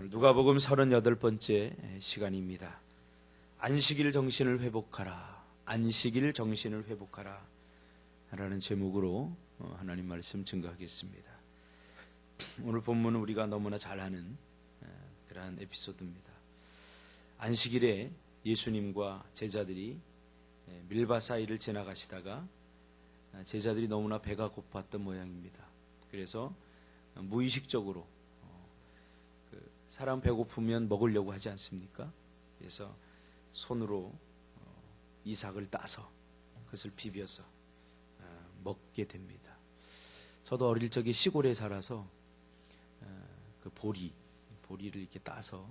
누가복음 38번째 시간입니다. 안식일 정신을 회복하라. 안식일 정신을 회복하라. 라는 제목으로 하나님 말씀 증거하겠습니다. 오늘 본문은 우리가 너무나 잘 아는 그러한 에피소드입니다. 안식일에 예수님과 제자들이 밀바 사이를 지나가시다가 제자들이 너무나 배가 고팠던 모양입니다. 그래서 무의식적으로 사람 배고프면 먹으려고 하지 않습니까? 그래서 손으로 이삭을 따서 그것을 비벼서 먹게 됩니다. 저도 어릴 적에 시골에 살아서 그 보리를 이렇게 따서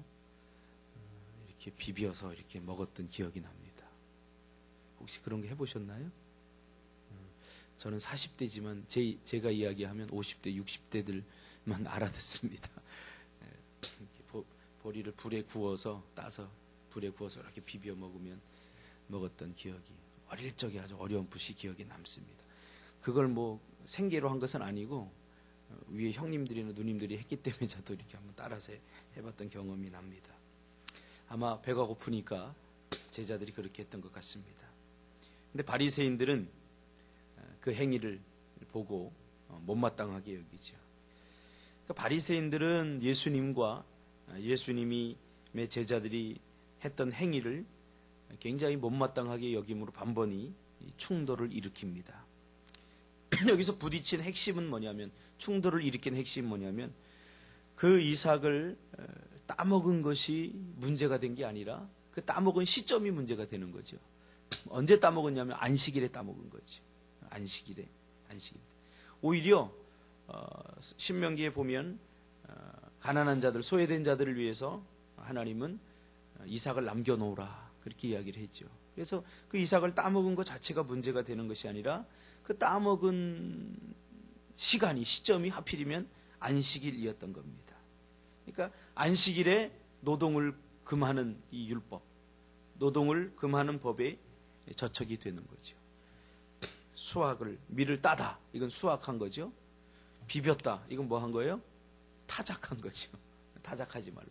이렇게 비벼서 이렇게 먹었던 기억이 납니다. 혹시 그런 거 해보셨나요? 저는 40대지만 제가 이야기하면 50대, 60대들만 알아듣습니다. 보리를 불에 구워서 따서 불에 구워서 이렇게 비벼 먹었던 기억이 어릴 적에 아주 어렴풋이 기억에 남습니다. 그걸 뭐 생계로 한 것은 아니고 위에 형님들이나 누님들이 했기 때문에 저도 이렇게 한번 따라서 해봤던 경험이 납니다. 아마 배가 고프니까 제자들이 그렇게 했던 것 같습니다. 근데 바리새인들은 그 행위를 보고 못마땅하게 여기죠. 그러니까 바리새인들은 예수님의 제자들이 했던 행위를 굉장히 못마땅하게 여김으로 번번이 충돌을 일으킵니다. 여기서 부딪힌 핵심은 뭐냐면, 충돌을 일으킨 핵심은 뭐냐면, 그 이삭을 따먹은 것이 문제가 된 게 아니라 그 따먹은 시점이 문제가 되는 거죠. 언제 따먹었냐면 안식일에 따먹은 거죠. 안식일에. 오히려 신명기에 보면 가난한 자들, 소외된 자들을 위해서 하나님은 이삭을 남겨놓으라 그렇게 이야기를 했죠. 그래서 그 이삭을 따먹은 것 자체가 문제가 되는 것이 아니라 그 따먹은 시점이 하필이면 안식일이었던 겁니다. 그러니까 안식일에 노동을 금하는 이 율법, 노동을 금하는 법에 저촉이 되는 거죠. 밀을 따다, 이건 수확한 거죠. 비볐다, 이건 뭐 한 거예요? 타작한 거죠. 타작하지 말라.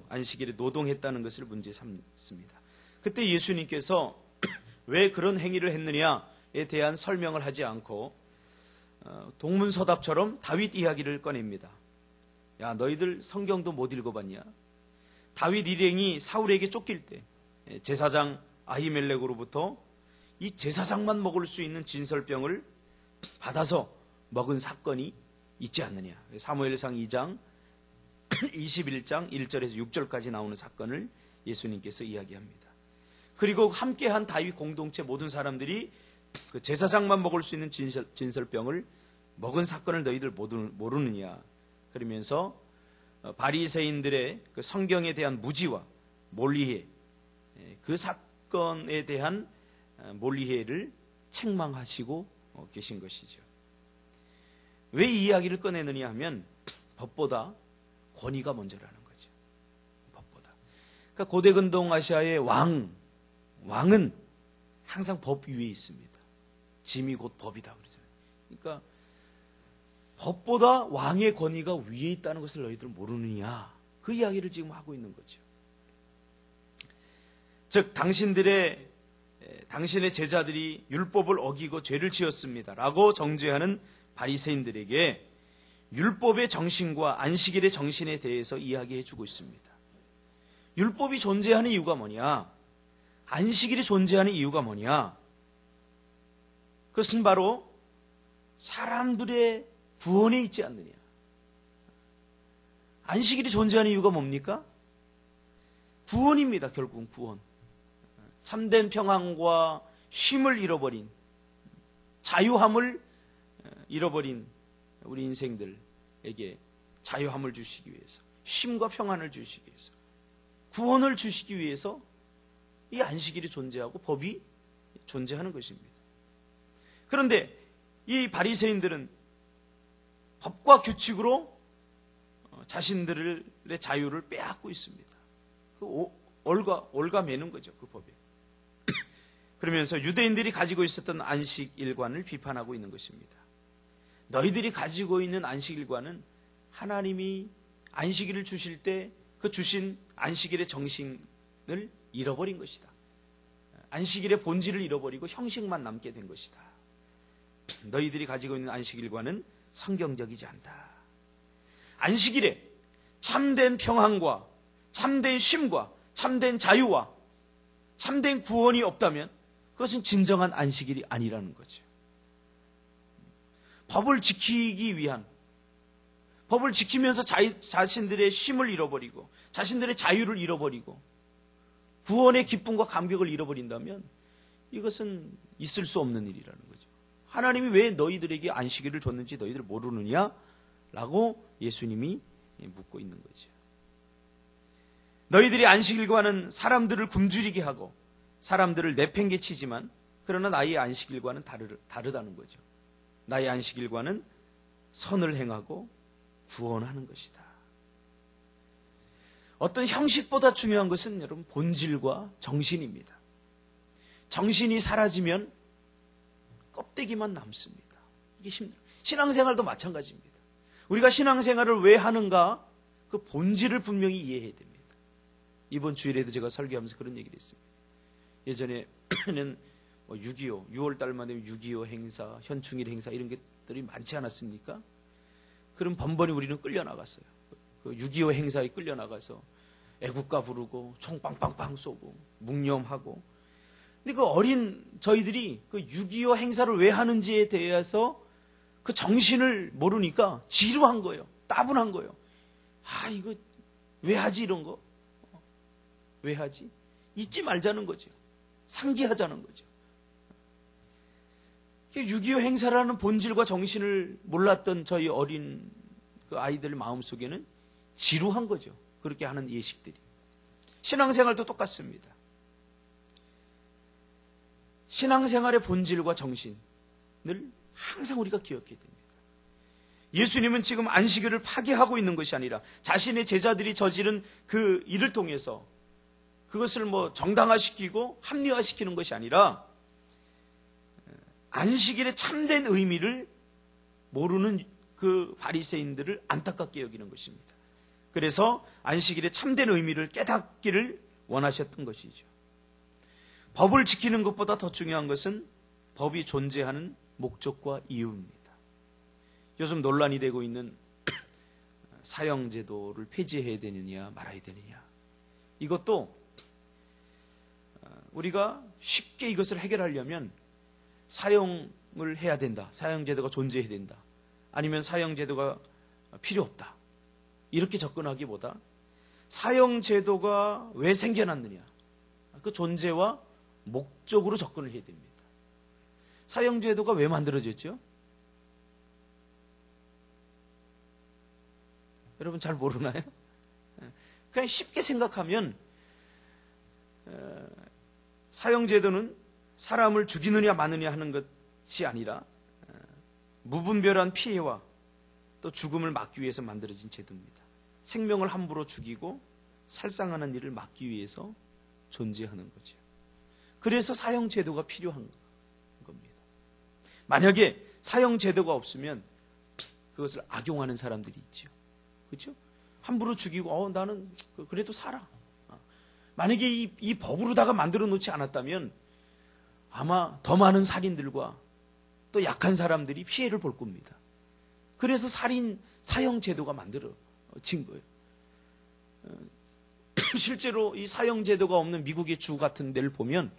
안식일에 노동했다는 것을 문제 삼습니다. 그때 예수님께서 왜 그런 행위를 했느냐에 대한 설명을 하지 않고 동문서답처럼 다윗 이야기를 꺼냅니다. 야, 너희들 성경도 못 읽어봤냐? 다윗 일행이 사울에게 쫓길 때 제사장 아히멜렉으로부터 이 제사장만 먹을 수 있는 진설병을 받아서 먹은 사건이 있지 않느냐. 사무엘상 2장 21장 1절에서 6절까지 나오는 사건을 예수님께서 이야기합니다. 그리고 함께한 다윗 공동체 모든 사람들이 그 제사장만 먹을 수 있는 진설병을 먹은 사건을 너희들 모르느냐. 그러면서 바리새인들의 그 성경에 대한 무지와 몰리해, 그 사건에 대한 몰리해를 책망하시고 계신 것이죠. 왜 이 이야기를 꺼내느냐 하면 법보다 권위가 먼저라는 거죠. 법보다. 그러니까 고대 근동 아시아의 왕은 항상 법 위에 있습니다. 짐이 곧 법이다 그러잖아요. 그러니까 법보다 왕의 권위가 위에 있다는 것을 너희들 모르느냐, 그 이야기를 지금 하고 있는 거죠. 즉 당신의 제자들이 율법을 어기고 죄를 지었습니다 라고 정죄하는 바리새인들에게 율법의 정신과 안식일의 정신에 대해서 이야기해 주고 있습니다. 율법이 존재하는 이유가 뭐냐? 안식일이 존재하는 이유가 뭐냐? 그것은 바로 사람들의 구원에 있지 않느냐. 안식일이 존재하는 이유가 뭡니까? 구원입니다. 결국은 구원. 참된 평안과 쉼을 잃어버린, 자유함을 잃어버린 우리 인생들에게 자유함을 주시기 위해서, 쉼과 평안을 주시기 위해서, 구원을 주시기 위해서 이 안식일이 존재하고 법이 존재하는 것입니다. 그런데 이 바리새인들은 법과 규칙으로 자신들의 자유를 빼앗고 있습니다. 올가매는 거죠, 그 법에. 그러면서 유대인들이 가지고 있었던 안식일관을 비판하고 있는 것입니다. 너희들이 가지고 있는 안식일관은 하나님이 안식일을 주실 때 그 주신 안식일의 정신을 잃어버린 것이다. 안식일의 본질을 잃어버리고 형식만 남게 된 것이다. 너희들이 가지고 있는 안식일과는 성경적이지 않다. 안식일에 참된 평안과 참된 쉼과 참된 자유와 참된 구원이 없다면 그것은 진정한 안식일이 아니라는 거죠. 법을 지키기 위한, 법을 지키면서 자신들의 쉼을 잃어버리고 자신들의 자유를 잃어버리고 구원의 기쁨과 감격을 잃어버린다면 이것은 있을 수 없는 일이라는 거죠. 하나님이 왜 너희들에게 안식일을 줬는지 너희들 모르느냐? 라고 예수님이 묻고 있는 거죠. 너희들이 안식일과는 사람들을 굶주리게 하고 사람들을 내팽개치지만 그러나 나의 안식일과는 다르다는 거죠. 나의 안식일과는 선을 행하고 구원하는 것이다. 어떤 형식보다 중요한 것은 여러분 본질과 정신입니다. 정신이 사라지면 껍데기만 남습니다. 이게 힘들어요. 신앙생활도 마찬가지입니다. 우리가 신앙생활을 왜 하는가? 그 본질을 분명히 이해해야 됩니다. 이번 주일에도 제가 설교하면서 그런 얘기를 했습니다. 예전에는 6.25, 6월달만 되면 6.25 행사, 현충일 행사 이런 것들이 많지 않았습니까? 그럼 번번이 우리는 끌려나갔어요. 그 6.25 행사에 끌려나가서 애국가 부르고 총 빵빵빵 쏘고 묵념하고. 근데 그 어린 저희들이 그 6.25 행사를 왜 하는지에 대해서 그 정신을 모르니까 지루한 거예요. 따분한 거예요. 아, 이거 왜 하지 이런 거? 왜 하지? 잊지 말자는 거죠. 상기하자는 거죠. 6.25 행사라는 본질과 정신을 몰랐던 저희 어린 그 아이들 마음속에는 지루한 거죠. 그렇게 하는 예식들이. 신앙생활도 똑같습니다. 신앙생활의 본질과 정신을 항상 우리가 기억해야 됩니다. 예수님은 지금 안식일을 파괴하고 있는 것이 아니라 자신의 제자들이 저지른 그 일을 통해서 그것을 정당화시키고 합리화시키는 것이 아니라 안식일의 참된 의미를 모르는 그 바리새인들을 안타깝게 여기는 것입니다. 그래서 안식일의 참된 의미를 깨닫기를 원하셨던 것이죠. 법을 지키는 것보다 더 중요한 것은 법이 존재하는 목적과 이유입니다. 요즘 논란이 되고 있는 사형제도를 폐지해야 되느냐 말아야 되느냐. 이것도 우리가 쉽게 이것을 해결하려면 사형을 해야 된다. 사형제도가 존재해야 된다. 아니면 사형제도가 필요 없다. 이렇게 접근하기보다 사형제도가 왜 생겨났느냐. 그 존재와 목적으로 접근을 해야 됩니다. 사형제도가 왜 만들어졌죠? 여러분 잘 모르나요? 그냥 쉽게 생각하면 사형제도는 사람을 죽이느냐 마느냐 하는 것이 아니라 무분별한 피해와 또 죽음을 막기 위해서 만들어진 제도입니다. 생명을 함부로 죽이고 살상하는 일을 막기 위해서 존재하는 거죠. 그래서 사형제도가 필요한 겁니다. 만약에 사형제도가 없으면 그것을 악용하는 사람들이 있죠. 그렇죠? 함부로 죽이고 나는 그래도 살아. 만약에 이 법으로다가 만들어 놓지 않았다면 아마 더 많은 살인들과 또 약한 사람들이 피해를 볼 겁니다. 그래서 사형제도가 만들어진 거예요. 실제로 이 사형제도가 없는 미국의 주 같은 데를 보면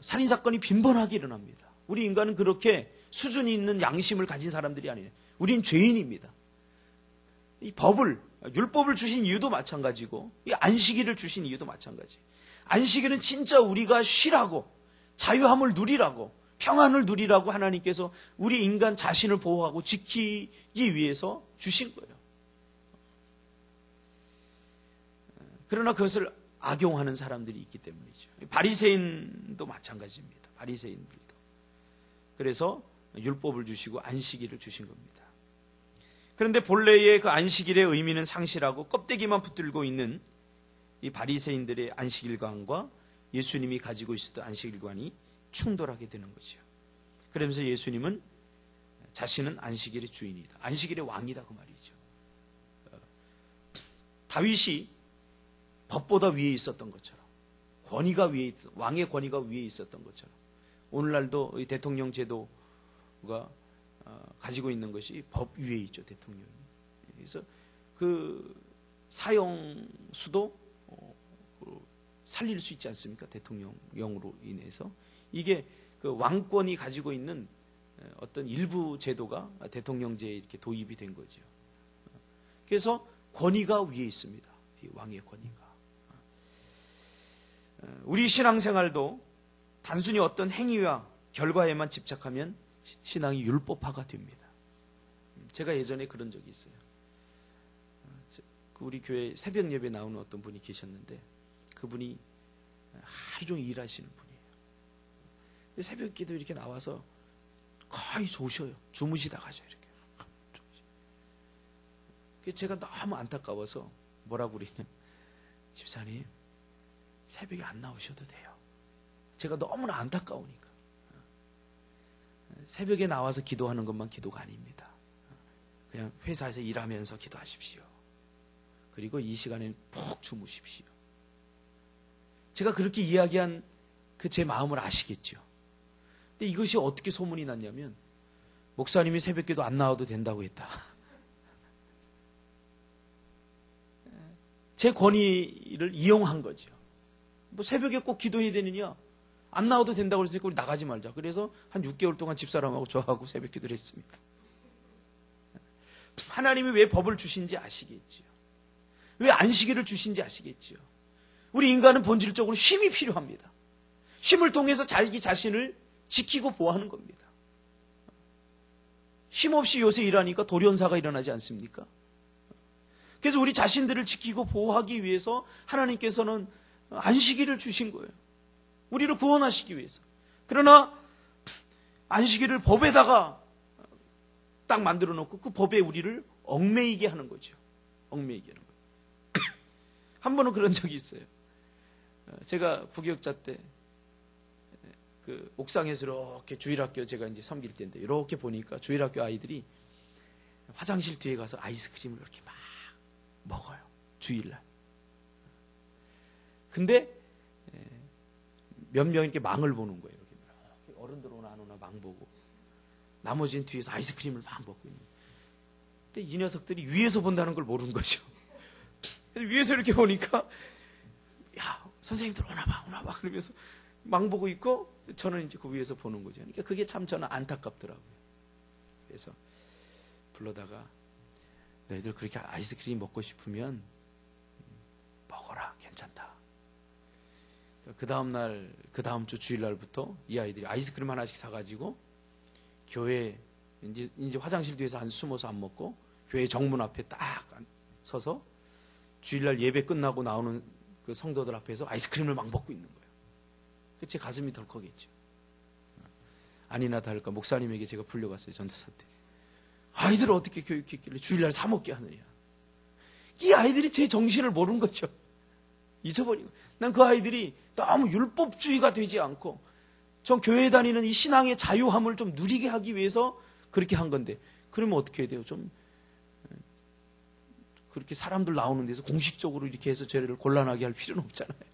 살인사건이 빈번하게 일어납니다. 우리 인간은 그렇게 수준이 있는 양심을 가진 사람들이 아니에요. 우린 죄인입니다. 이 율법을 주신 이유도 마찬가지고 이 안식일을 주신 이유도 마찬가지. 안식일은 진짜 우리가 쉬라고 자유함을 누리라고 평안을 누리라고 하나님께서 우리 인간 자신을 보호하고 지키기 위해서 주신 거예요. 그러나 그것을 악용하는 사람들이 있기 때문이죠. 바리새인도 마찬가지입니다. 바리새인들도. 그래서 율법을 주시고 안식일을 주신 겁니다. 그런데 본래의 그 안식일의 의미는 상실하고 껍데기만 붙들고 있는 이 바리새인들의 안식일관과 예수님이 가지고 있었던 안식일관이 충돌하게 되는 거죠. 그러면서 예수님은 자신은 안식일의 주인이다. 안식일의 왕이다 그 말이죠. 다윗이 법보다 위에 있었던 것처럼 권위가 위에 있어 왕의 권위가 위에 있었던 것처럼 오늘날도 이 대통령 제도가 가지고 있는 것이 법 위에 있죠. 대통령이. 그래서 그 사형수도 살릴 수 있지 않습니까? 대통령령으로 인해서. 이게 그 왕권이 가지고 있는 어떤 일부 제도가 대통령제에 이렇게 도입이 된 거죠. 그래서 권위가 위에 있습니다. 이 왕의 권위가. 우리 신앙생활도 단순히 어떤 행위와 결과에만 집착하면 신앙이 율법화가 됩니다. 제가 예전에 그런 적이 있어요. 우리 교회 새벽 예배 나오는 어떤 분이 계셨는데 그분이 하루 종일 일하시는 분이에요. 근데 새벽 기도 이렇게 나와서 거의 조셔요. 주무시다 가셔요. 이렇게. 그래서 제가 너무 안타까워서 뭐라고 그랬냐. 집사님, 새벽에 안 나오셔도 돼요. 제가 너무나 안타까우니까. 새벽에 나와서 기도하는 것만 기도가 아닙니다. 그냥 회사에서 일하면서 기도하십시오. 그리고 이 시간에는 푹 주무십시오. 제가 그렇게 이야기한 그 제 마음을 아시겠죠. 근데 이것이 어떻게 소문이 났냐면 목사님이 새벽기도 안 나와도 된다고 했다. 제 권위를 이용한 거죠. 뭐 새벽에 꼭 기도해야 되느냐? 안 나와도 된다고 그랬으니까 우리 나가지 말자. 그래서 한 6개월 동안 집사람하고 저하고 새벽 기도를 했습니다. 하나님이 왜 법을 주신지 아시겠지요. 왜 안식일을 주신지 아시겠지요. 우리 인간은 본질적으로 쉼이 필요합니다. 쉼을 통해서 자기 자신을 지키고 보호하는 겁니다. 쉼 없이 요새 일하니까 돌연사가 일어나지 않습니까? 그래서 우리 자신들을 지키고 보호하기 위해서 하나님께서는 안식일을 주신 거예요. 우리를 구원하시기 위해서. 그러나 안식일을 법에다가 딱 만들어 놓고 그 법에 우리를 얽매이게 하는 거죠. 얽매이게 하는 거예요. 한 번은 그런 적이 있어요. 제가 부교육자 때 그 옥상에서 이렇게 주일학교 제가 이제 섬길 때인데 이렇게 보니까 주일학교 아이들이 화장실 뒤에 가서 아이스크림을 이렇게 막 먹어요. 주일날. 근데 몇 명 이렇게 망을 보는 거예요. 이렇게 어른들 오나 안 오나 망 보고 나머지는 뒤에서 아이스크림을 막 먹고 있는 거예요. 근데 이 녀석들이 위에서 본다는 걸 모르는 거죠. 그래서 위에서 이렇게 보니까 야 선생님들 오나 봐 그러면서 망 보고 있고 저는 이제 그 위에서 보는 거죠. 그러니까 그게 참 저는 안타깝더라고요. 그래서 불러다가 너희들 그렇게 아이스크림 먹고 싶으면 먹어라. 괜찮다. 그 다음날, 그 다음 주 주일날부터 이 아이들이 아이스크림 하나씩 사가지고 교회, 이제 화장실 뒤에서 안 숨어서 안 먹고 교회 정문 앞에 딱 서서 주일날 예배 끝나고 나오는 그 성도들 앞에서 아이스크림을 막 먹고 있는 거예요. 제 가슴이 덜컥했죠. 아니나 다를까 목사님에게 제가 불려갔어요. 전도사 때. 아이들을 어떻게 교육했길래 주일날 사 먹게 하느냐. 이 아이들이 제 정신을 모르는 거죠. 잊어버리고. 난 그 아이들이 너무 율법주의가 되지 않고 전 교회에 다니는 이 신앙의 자유함을 좀 누리게 하기 위해서 그렇게 한 건데 그러면 어떻게 해야 돼요? 좀 그렇게 사람들 나오는 데서 공식적으로 이렇게 해서 죄를 곤란하게 할 필요는 없잖아요.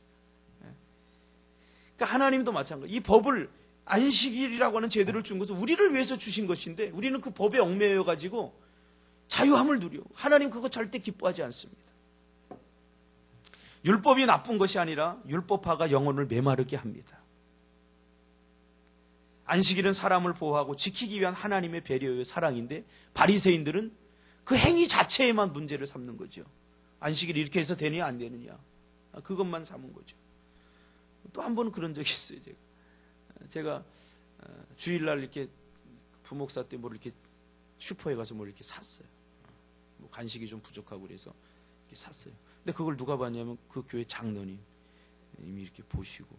그러니까 하나님도 마찬가지. 이 법을 안식일이라고 하는 제도를 준 것은 우리를 위해서 주신 것인데 우리는 그 법에 얽매여 가지고 자유함을 누려. 하나님 그거 절대 기뻐하지 않습니다. 율법이 나쁜 것이 아니라 율법화가 영혼을 메마르게 합니다. 안식일은 사람을 보호하고 지키기 위한 하나님의 배려의 사랑인데 바리새인들은 그 행위 자체에만 문제를 삼는 거죠. 안식일이 이렇게 해서 되느냐 안 되느냐. 그것만 삼은 거죠. 또 한 번은 그런 적이 있어요. 제가 주일날 이렇게 부목사 때 뭐 이렇게 슈퍼에 가서 뭘 이렇게 샀어요. 뭐 간식이 좀 부족하고 그래서 이렇게 샀어요. 근데 그걸 누가 봤냐면 그 교회 장로님이 이렇게 보시고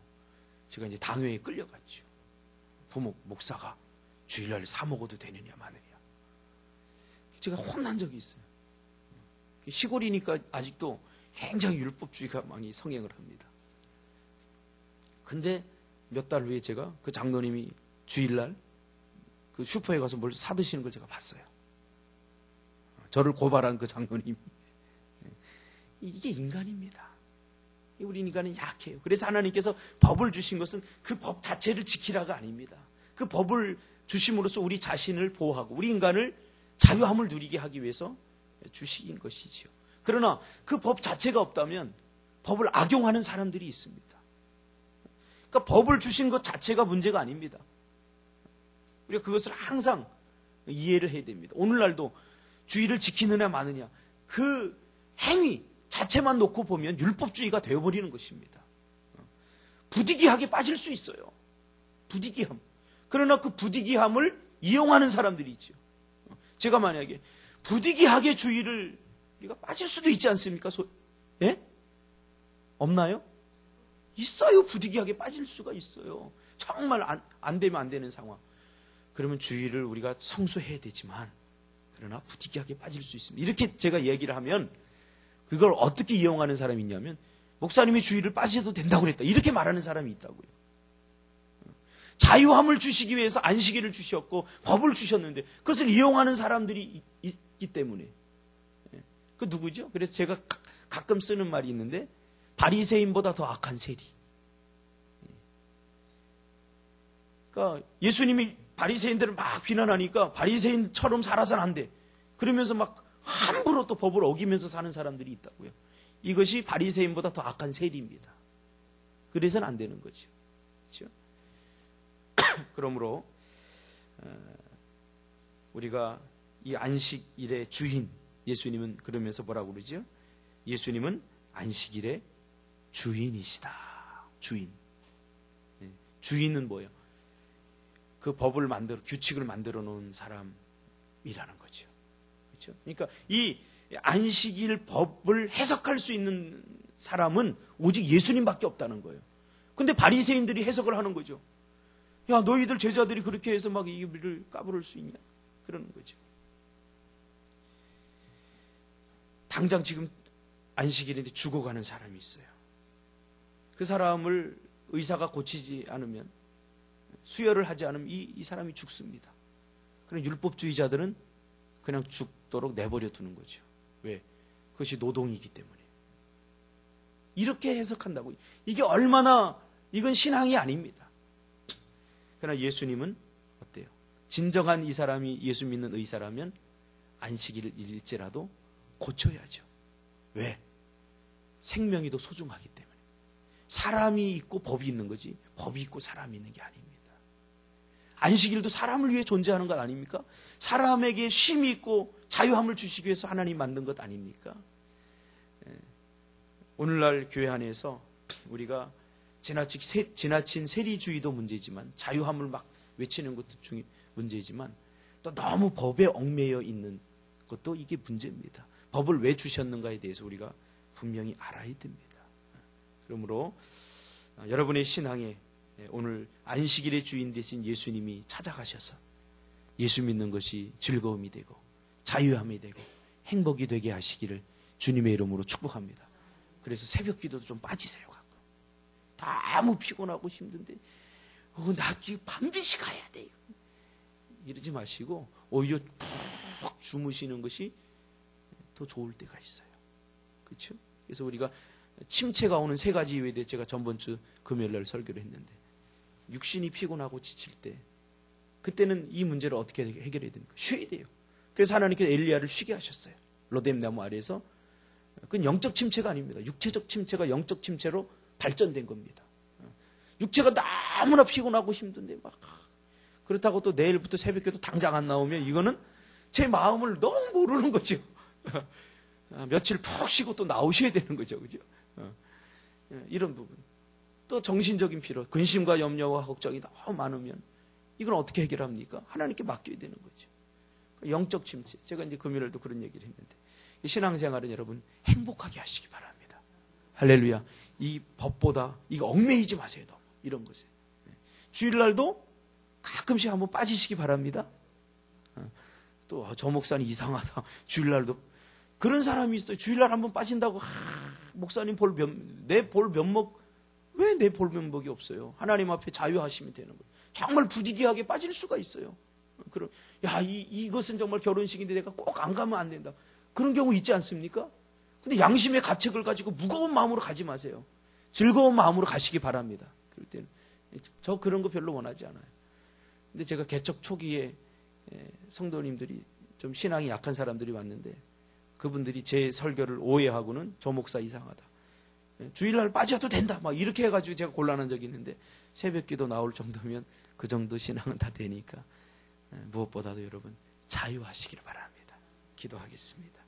제가 이제 당회에 끌려갔죠. 목사가 주일날 사 먹어도 되느냐 마느냐. 제가 혼난 적이 있어요. 시골이니까 아직도 굉장히 율법주의가 많이 성행을 합니다. 근데 몇 달 후에 제가 그 장로님이 주일날 그 슈퍼에 가서 뭘 사드시는 걸 제가 봤어요. 저를 고발한 그 장로님. 이게 인간입니다. 우리 인간은 약해요. 그래서 하나님께서 법을 주신 것은 그 법 자체를 지키라가 아닙니다. 그 법을 주심으로써 우리 자신을 보호하고 우리 인간을 자유함을 누리게 하기 위해서 주신 것이지요. 그러나 그 법 자체가 없다면 법을 악용하는 사람들이 있습니다. 그러니까 법을 주신 것 자체가 문제가 아닙니다. 우리가 그것을 항상 이해를 해야 됩니다. 오늘날도 주의를 지키느냐 마느냐 그 행위 자체만 놓고 보면 율법주의가 되어버리는 것입니다. 부득이하게 빠질 수 있어요. 부득이함. 그러나 그 부득이함을 이용하는 사람들이 있죠. 제가 만약에 부득이하게 주의를 우리가 빠질 수도 있지 않습니까? 예? 없나요? 있어요. 부득이하게 빠질 수가 있어요. 정말 안 되면 안 되는 상황. 그러면 주의를 우리가 성수해야 되지만 그러나 부득이하게 빠질 수 있습니다. 이렇게 제가 얘기를 하면 그걸 어떻게 이용하는 사람이 있냐면 목사님이 주의를 빠져도 된다고 그랬다. 이렇게 말하는 사람이 있다고요. 자유함을 주시기 위해서 안식일을 주셨고 법을 주셨는데 그것을 이용하는 사람들이 있기 때문에. 그 누구죠? 그래서 제가 가끔 쓰는 말이 있는데 바리새인보다 더 악한 세리. 그러니까 예수님이 바리새인들을 막 비난하니까 바리새인처럼 살아서는 안 돼. 그러면서 막 함부로 또 법을 어기면서 사는 사람들이 있다고요. 이것이 바리새인보다 더 악한 세리입니다. 그래서는 안 되는 거죠. 그렇죠? 그러므로 우리가 이 안식일의 주인 예수님은 그러면서 뭐라고 그러죠? 예수님은 안식일의 주인이시다. 주인. 주인은 뭐예요? 그 법을 규칙을 만들어 놓은 사람이라는 거죠. 그렇죠? 그러니까 이 안식일 법을 해석할 수 있는 사람은 오직 예수님밖에 없다는 거예요. 근데 바리새인들이 해석을 하는 거죠. 야, 너희들 제자들이 그렇게 해서 막 이 일을 까부를 수 있냐? 그러는 거죠. 당장 지금 안식일인데 죽어가는 사람이 있어요. 그 사람을 의사가 고치지 않으면 수혈을 하지 않으면 이 사람이 죽습니다. 그럼 율법주의자들은 그냥 죽도록 내버려 두는 거죠. 왜? 그것이 노동이기 때문에. 이렇게 해석한다고. 이게 얼마나 이건 신앙이 아닙니다. 그러나 예수님은 어때요? 진정한 이 사람이 예수 믿는 의사라면 안식일일지라도 고쳐야죠. 왜? 생명이 더 소중하기 때문에. 사람이 있고 법이 있는 거지 법이 있고 사람이 있는 게 아닙니다. 안식일도 사람을 위해 존재하는 것 아닙니까? 사람에게 쉼이 있고 자유함을 주시기 위해서 하나님 만든 것 아닙니까? 오늘날 교회 안에서 우리가 지나친 세리주의도 문제지만 자유함을 막 외치는 것도 문제지만 또 너무 법에 얽매여 있는 것도 이게 문제입니다. 법을 왜 주셨는가에 대해서 우리가 분명히 알아야 됩니다. 그러므로 여러분의 신앙에 오늘 안식일의 주인 되신 예수님이 찾아가셔서 예수 믿는 것이 즐거움이 되고 자유함이 되고 행복이 되게 하시기를 주님의 이름으로 축복합니다. 그래서 새벽 기도도 좀 빠지세요. 너무 피곤하고 힘든데 나 지금 반드시 가야 돼. 이러지 마시고 오히려 푹 주무시는 것이 더 좋을 때가 있어요. 그렇죠? 그래서 우리가 침체가 오는 세 가지 이유에 대해 제가 전번 주 금요일 날 설교를 했는데 육신이 피곤하고 지칠 때 그때는 이 문제를 어떻게 해결해야 됩니까? 쉬어야 돼요. 그래서 하나님께서 엘리야를 쉬게 하셨어요. 로뎀나무 아래에서. 그건 영적 침체가 아닙니다. 육체적 침체가 영적 침체로 발전된 겁니다. 육체가 너무나 피곤하고 힘든데 막 그렇다고 또 내일부터 새벽에도 당장 안 나오면 이거는 제 마음을 너무 모르는 거죠. 며칠 푹 쉬고 또 나오셔야 되는 거죠. 그죠? 이런 부분. 또 정신적인 피로, 근심과 염려와 걱정이 너무 많으면 이건 어떻게 해결합니까? 하나님께 맡겨야 되는 거죠. 영적 침체. 제가 이제 금요일도 그런 얘기를 했는데 신앙생활은 여러분 행복하게 하시기 바랍니다. 할렐루야. 이 법보다 이거 얽매이지 마세요. 너무 이런 것에. 주일날도 가끔씩 한번 빠지시기 바랍니다. 또 저 목사님 이상하다. 주일날도 그런 사람이 있어요. 주일날 한번 빠진다고 목사님 내 볼 면목 왜 내 볼 면목이 없어요? 하나님 앞에 자유하시면 되는 거예요. 정말 부득이하게 빠질 수가 있어요. 그럼 이것은 정말 결혼식인데 내가 꼭 안 가면 안 된다. 그런 경우 있지 않습니까? 근데 양심의 가책을 가지고 무거운 마음으로 가지 마세요. 즐거운 마음으로 가시기 바랍니다. 그럴 때는 저 그런 거 별로 원하지 않아요. 근데 제가 개척 초기에 성도님들이 좀 신앙이 약한 사람들이 왔는데 그분들이 제 설교를 오해하고는 저 목사 이상하다. 주일날 빠져도 된다. 막 이렇게 해가지고 제가 곤란한 적이 있는데 새벽기도 나올 정도면 그 정도 신앙은 다 되니까 무엇보다도 여러분 자유하시길 바랍니다. 기도하겠습니다.